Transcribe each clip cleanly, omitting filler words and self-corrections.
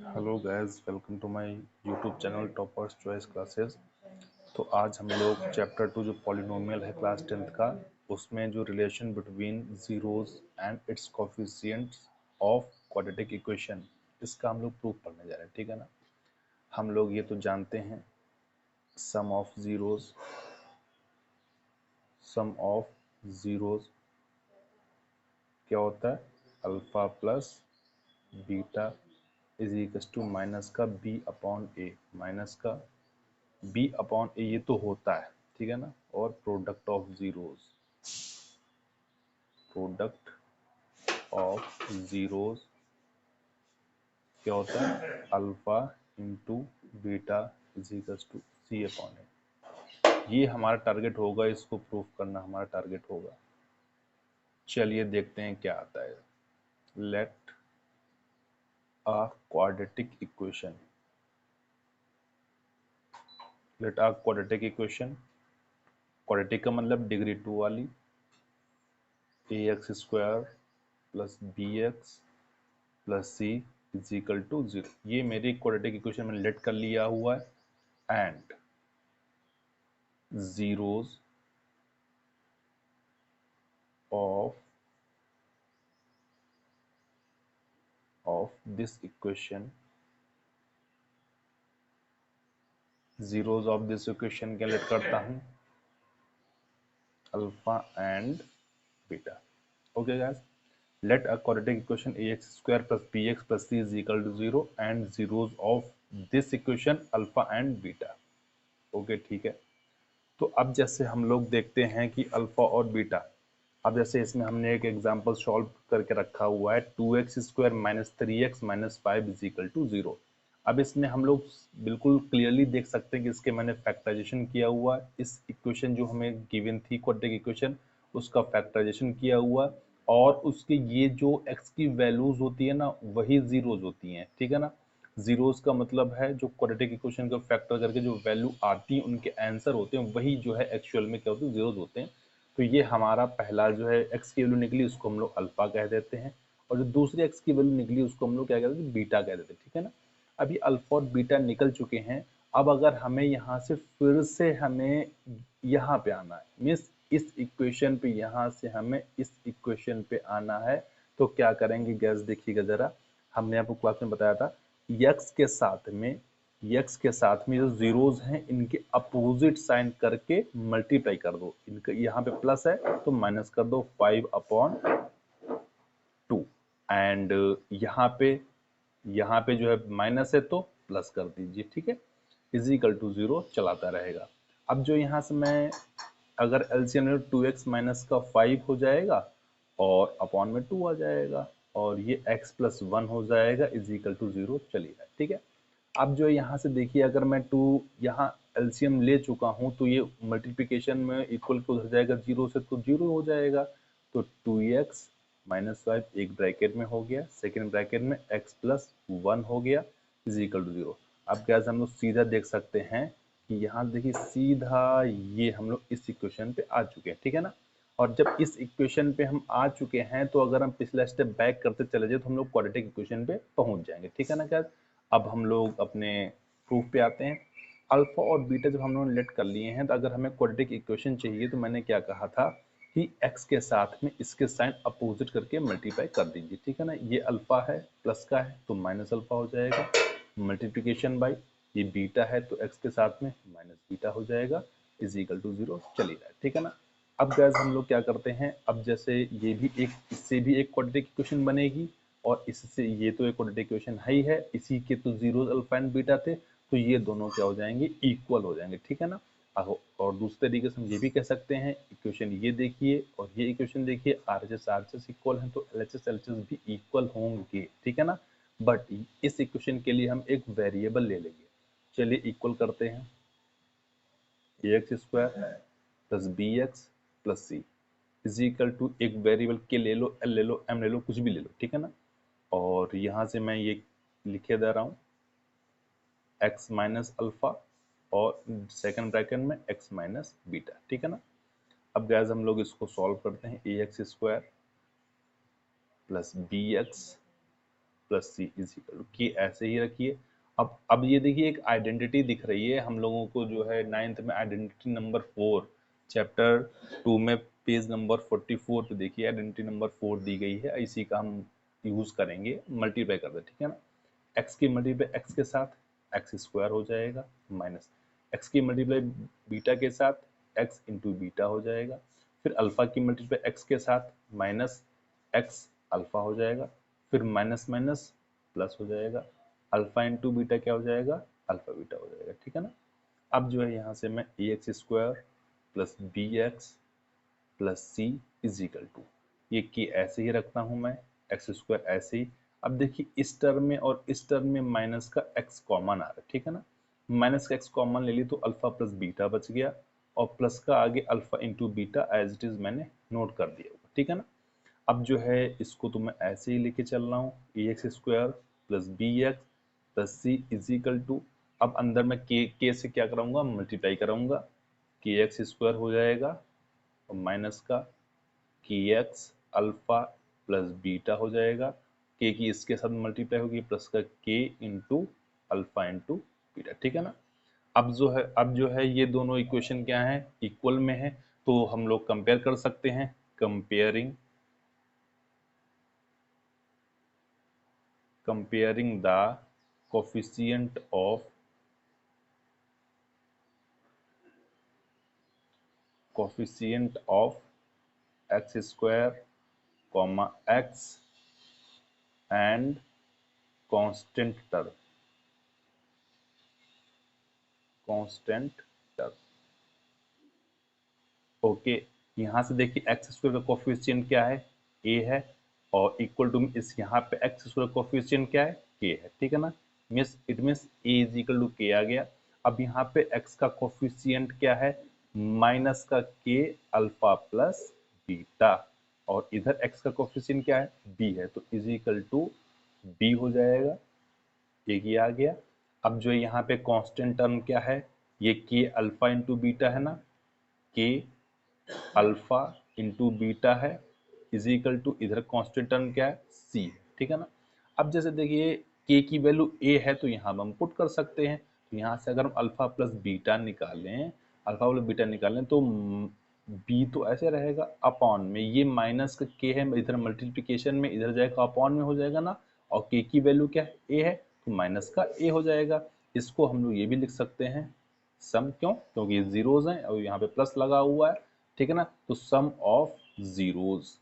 Hello guys, welcome to my YouTube channel Toppers Choice Classes. तो आज हम लोग चैप्टर 2 जो पॉलिनोमियल है क्लास 10th का, उसमें जो relation between zeros and it's coefficients of quadratic equation, इसका हम लोग प्रूफ पढ़ने जा रहे हैं। ठीक है ना। हम लोग ये तो जानते हैं, सम ऑफ जीरोस क्या होता है, alpha plus beta is equal to minus का बी अपॉन ए, माइनस का बी अपॉन ए, ये तो होता है। ठीक है ना। और प्रोडक्ट ऑफ जीरोस क्या होता है, alpha into beta is equal to C upon ए। ये हमारा टारगेट होगा, इसको प्रूफ करना हमारा टारगेट होगा। चलिए देखते हैं क्या आता है। Let a quadratic equation, quadratic का मतलब डिग्री 2 वाली, A X square plus B x plus C is equal to 0। ये मेरी क्वाड्रेटिक इक्वेशन में लेट कर लिया हुआ है। And zeros of this equation, zeros of this equation क्या लेट करता हूं, alpha and beta. Okay guys, let a quadratic equation ax square plus bx plus c is equal to 0 and zeros of this equation alpha and beta। Okay ठीक है। तो अब जैसे हम लोग देखते हैं कि अल्फा और बीटा, अब जैसे इसमें हमने एक एग्जांपल सॉल्व करके रखा हुआ है, 2x square minus 3x minus 5 is equal to 0। अब इसमें हम लोग बिल्कुल क्लियरली देख सकते हैं कि इसके मैंने फैक्टराइजेशन किया हुआ है। इस इक्वेशन जो हमें गिवन थी क्वाड्रेटिक इक्वेशन, उसका फैक्टराइजेशन किया हुआ, और उसके ये जो x की वैल्यूज होती है ना, वही जीरोज होती हैं। ठीक है ना। जीरोस का मतलब है जो क्वाड्रेटिक इक्वेशन का फैक्टर करके जो वैल्यू आती है, उनके आंसर होते हैं, वही जो है एक्चुअल में क्या होते हैं, जीरोस होते हैं। तो ये हमारा पहला जो है एक्स की वैल्यू निकली, उसको हम लोग अल्फा कह देते हैं। और जो दूसरी एक्स की वैल्यू निकली, उसको हम लोग क्या कहते हैं, बीटा कह देते हैं। ठीक है ना। अभी अल्फा और बीटा निकल चुके हैं। अब अगर हमें यहाँ से फिर से हमें यहाँ पे आना है, मीन्स इस इक्वेशन पे, यहाँ से हमें इस इक्वेशन पे आना है, तो क्या करेंगे गैस, देखिएगा जरा। हमने आपको क्लास में बताया था, यक्स के साथ में जो जीरोज हैं, इनके अपोजिट साइन करके मल्टीप्लाई कर दो। इनका यहाँ पे प्लस है तो माइनस कर दो 5/2। एंड यहाँ पे जो है माइनस है तो प्लस कर दीजिए। ठीक है। इज इक्वल टू 0 चलाता रहेगा। अब जो यहाँ से मैं अगर एलसीएम ले, 2x माइनस का 5 हो जाएगा और अपॉन में 2 आ जाएगा, और ये x प्लस 1 हो जाएगा, इज इक्वल टू 0 चलेगा। ठीक है। अब जो यहाँ से देखिए, अगर मैं 2 यहाँ एलसीएम ले चुका हूँ, तो ये मल्टीप्लिकेशन में इक्वल को उधर जाएगा 0 से, तो 0 हो जाएगा। तो 2x माइनस 5 एक ब्रैकेट में हो गया, सेकेंड ब्रैकेट में x प्लस 1 हो गया, इज इक्वल टू 0। अब क्या हम लोग सीधा देख सकते हैं कि यहाँ देखिए सीधा ये हम लोग इस इक्वेशन पे आ चुके हैं। ठीक है ना। और जब इस इक्वेशन पे हम आ चुके हैं, तो अगर हम पिछला स्टेप बैक करते चले जाए, तो हम लोग क्वाड्रेटिक इक्वेशन पे पहुंच जाएंगे। ठीक है ना। क्या अब हम लोग अपने प्रूफ पे आते हैं। अल्फा और बीटा जब हम लोग लेट कर लिए हैं, तो अगर हमें क्वाड्रेटिक इक्वेशन चाहिए, तो मैंने क्या कहा था कि x के साथ में इसके साइन अपोजिट करके मल्टीप्लाई कर दीजिए। ठीक है ना। ये अल्फा है, प्लस का है तो माइनस अल्फा हो जाएगा, मल्टीप्लिकेशन बाई ये बीटा है तो x के साथ में माइनस बीटा हो जाएगा, इज इक्वल टू 0 चलेगा। ठीक है ना। अब गैस हम लोग क्या करते हैं, अब जैसे ये भी एक, इससे भी एक क्वाड्रेटिक इक्वेशन बनेगी, और इससे ये तो एक क्वाड्रेटिक इक्वेशन है ही है, इसी के तो जीरोस अल्फा एंड बीटा थे, तो ये दोनों क्या हो जाएंगे, इक्वल हो जाएंगे। ठीक है ना। और दूसरे तरीके से हम ये भी कह सकते हैं, इक्वेशन ये देखिए और ये इक्वेशन देखिए, आरएचएस आरएचएस इक्वल हैं, तो एलएचएस एलएचएस भी इक्वल होंगे। ठीक है ना। बट इस इक्वेशन के लिए हम एक वेरिएबल ले लेंगे। चलिए इक्वल करते हैं, x square plus B x plus C is equal to एक वेरिएबल के ले लो, एल ले लो, एम ले लो, कुछ भी ले लो। ठीक है ना। और यहाँ से मैं ये लिखे दे रहा हूँ, x माइनस अल्फा और सेकंड ब्रैकेट में x माइनस बीटा। ठीक है ना। अब गैस हम लोग इसको सॉल्व करते हैं, A X square plus B x plus C is equal to K, ऐसे ही रखिए। अब ये देखिए एक आइडेंटिटी दिख रही है हम लोगों को, जो है 9th में आइडेंटिटी नंबर 4 चैप्टर 2 में पेज नंबर 44 पे देखिए आइडेंटिटी नंबर 4 दी गई है, इसी का हम यूज करेंगे, मल्टीप्लाई कर दे, ठीक है ना। एक्स की मल्टीप्लाई एक्स के साथ एक्स स्क्वायर हो जाएगा, माइनस एक्स की मल्टीप्लाई बीटा के साथ एक्स इंटू बीटा हो जाएगा, फिर अल्फा की मल्टीप्लाई एक्स के साथ माइनस एक्स अल्फा हो जाएगा, फिर माइनस माइनस प्लस हो जाएगा, अल्फा इंटू बीटा क्या हो जाएगा, अल्फा बीटा हो जाएगा, ठीक है ना। अब जो है यहाँ से मैं A X square plus B x plus C is equal to, ये की ऐसे ही रखता हूं मैं, एक्स स्क्वायर ऐसे ही। अब देखिए इस टर्म में और इस टर्म में माइनस का एक्स कॉमन आ रहा है, ठीक है ना। माइनस का एक्स कॉमन ले ली तो अल्फा प्लस बीटा बच गया, और प्लस का आगे alpha into beta as it is मैंने नोट कर दिया, ठीक है ना। अब जो है इसको तो मैं ऐसे ही लेके चल रहा हूँ, A X square plus B x plus C is equal to, अब अंदर मैं के से क्या कराऊंगा, मल्टीप्लाई कराऊंगा, के एक्स स्क्वायर हो जाएगा और माइनस का की एक्स अल्फा प्लस बीटा हो जाएगा, के की इसके साथ मल्टीप्लाई होगी प्लस का के इंटू अल्फा इंटू बीटा, ठीक है ना। अब जो है ये दोनों इक्वेशन क्या है, इक्वल में है, तो हम लोग कंपेयर कर सकते हैं, comparing the coefficient of x square comma x and constant term। Okay, यहाँ से देखिए एक्स स्क्वायर का कोफिशिएंट क्या है, ए है, और इक्वल टू इस यहाँ पे एक्स स्क्वायर कोफिशिएंट क्या है, के है, ठीक है ना। It means a is equal to k आ गया। अब यहाँ पे एक्स का कोफिशिएंट क्या है, माइनस का के अल्फा प्लस बीटा, और इधर एक्स का कोफिशिएंट क्या है, बी है, तो इज इक्वल टू बी हो जाएगा, एक ये आ गया। अब जो यहाँ पे कांस्टेंट टर्म क्या है, ये के अल्फा इंटू बीटा है ना, के अल्फा इंटू बीटा है, इज इक्वल टू इधर कांस्टेंट टर्म क्या है, सी है, ठीक है ना। अब जैसे देखिए के की वैल्यू ए है तो यहाँ हम पुट कर सकते हैं, तो यहाँ से अगर हम अल्फा प्लस बीटा निकालें, अल्फा प्लस बीटा निकालें तो बी तो ऐसे रहेगा अपॉन में, ये माइनस का के है, इधर मल्टीप्लिकेशन में इधर जाएगा अपॉन में हो जाएगा ना, और के की वैल्यू क्या है, ए है, तो माइनस का ए हो जाएगा। इसको हम लोग ये भी लिख सकते हैं सम, क्यों, क्योंकि ये जीरोज हैं और यहाँ पे प्लस लगा हुआ है, ठीक है ना। तो सम ऑफ जीरोज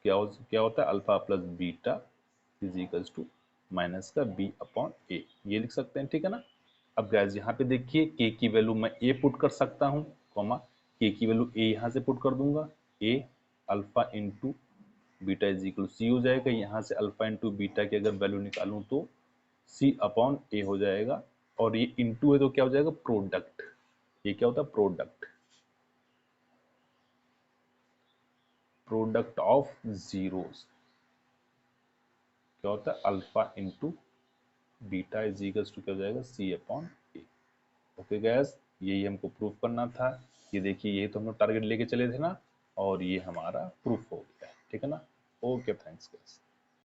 क्या होता है, alpha plus beta is equals to minus का बी अपॉन ए, ये लिख सकते हैं, ठीक है ना। अब गाइस यहाँ पे देखिए के की वैल्यू मैं ए पुट कर सकता हूँ, कॉमा के की वैल्यू ए यहाँ से पुट कर दूंगा, A alpha into beta is equal C हो जाएगा, यहाँ से अल्फा इंटू बीटा की अगर वैल्यू निकालूं तो सी अपॉन ए हो जाएगा, और ये इंटू है तो क्या हो जाएगा, प्रोडक्ट, ये क्या होता है, प्रोडक्ट ऑफ जीरोस क्या होता है, alpha into beta is equals to क्या हो जाएगा, c upon a. Okay guys, यही हमको प्रूफ करना था। ये देखिए ये तो हम लोग टारगेट लेके चले थे ना, और ये हमारा प्रूफ हो गया, ठीक है ना। Okay, thanks gas.